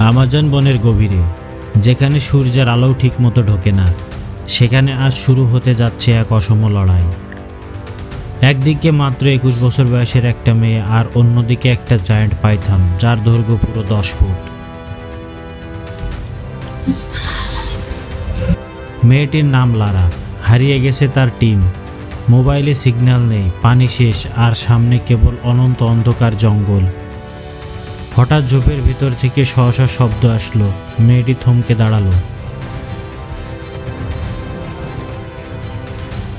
Amazon বনের গভীরে, যেখানে সূর্যের আলোও ঠিকমতো ঢোকে না, সেখানে আজ শুরু হতে যাচ্ছে এক অসম লড়াই। একদিকে মাত্র 21 বছর বয়সের একটা মেয়ে, আর অন্যদিকে একটা জায়ান্ট পাইথন যার দৈর্ঘ্য পুরো 10 ফুট। মেয়েটির নাম লারা। হারিয়ে গেছে তার টিম, মোবাইলে সিগন্যাল নেই, পানি শেষ, আর সামনে কেবল অনন্ত অন্ধকার জঙ্গল। হঠাৎ ঝোপের ভিতর থেকে সহসা শব্দ আসলো। মেয়েটি থমকে দাঁড়ালো।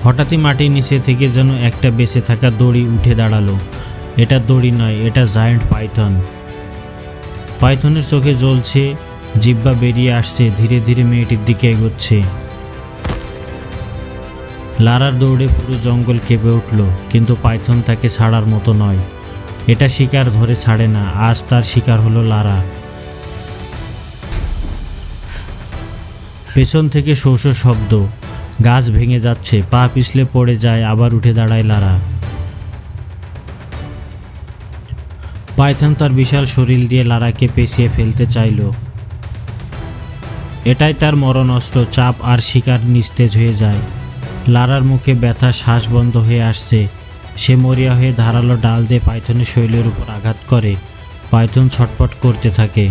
হঠাৎই মাটির নিচে থেকে যেন একটা বেঁচে থাকা দড়ি উঠে দাঁড়ালো। এটা দড়ি নয়, এটা জায়ান্ট পাইথন। পাইথনের চোখে জ্বলছে, জিহ্বা বেরিয়ে আসছে, ধীরে ধীরে মেয়েটির দিকে এগোচ্ছে। লারার দৌড়ে পুরো জঙ্গল কেঁপে উঠল, কিন্তু পাইথন তাকে ছাড়ার মতো নয়। এটা শিকার ধরে ছাড়ে না। আজ তার শিকার হলো লারা। পেছন থেকে শোঁ শোঁ শব্দ, গাছ ভেঙে যাচ্ছে, পা পিছলে পড়ে যায়, আবার উঠে দাঁড়ায় লারা। পাইথন তার বিশাল শরীর দিয়ে লারাকে পেঁচিয়ে ফেলতে চাইল। এটাই তার মরণ অস্ত্র। চাপ আর শিকার নিস্তেজ হয়ে যায়। লারার মুখে ব্যথা, শ্বাস বন্ধ হয়ে আসছে। সে মরিয়া হয়ে ধারালো ডাল দিয়ে পাইথনের শরীরের উপর আঘাত করে। পাইথন ছটফট করতে থাকে।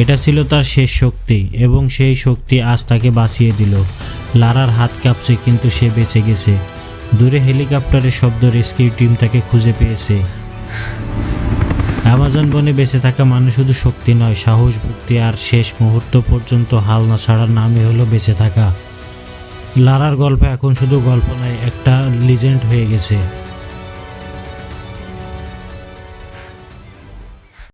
এটা ছিল তার শেষ শক্তি, এবং সেই শক্তি আজ তাকে বাঁচিয়ে দিল। লারার হাত কাঁপছে, কিন্তু সে বেঁচে গেছে। দূরে হেলিকপ্টারের শব্দ, রেস্কিউ টিম তাকে খুঁজে পেয়েছে। আমাজন বনে বেঁচে থাকা মানে শুধু শক্তি নয়, সাহস, ভক্তি, আর শেষ মুহূর্ত পর্যন্ত হাল না ছাড়ার নামই হলো বেঁচে থাকা। লারার গল্প এখন শুধু গল্প নয়, একটা লিজেন্ড হয়ে গেছে।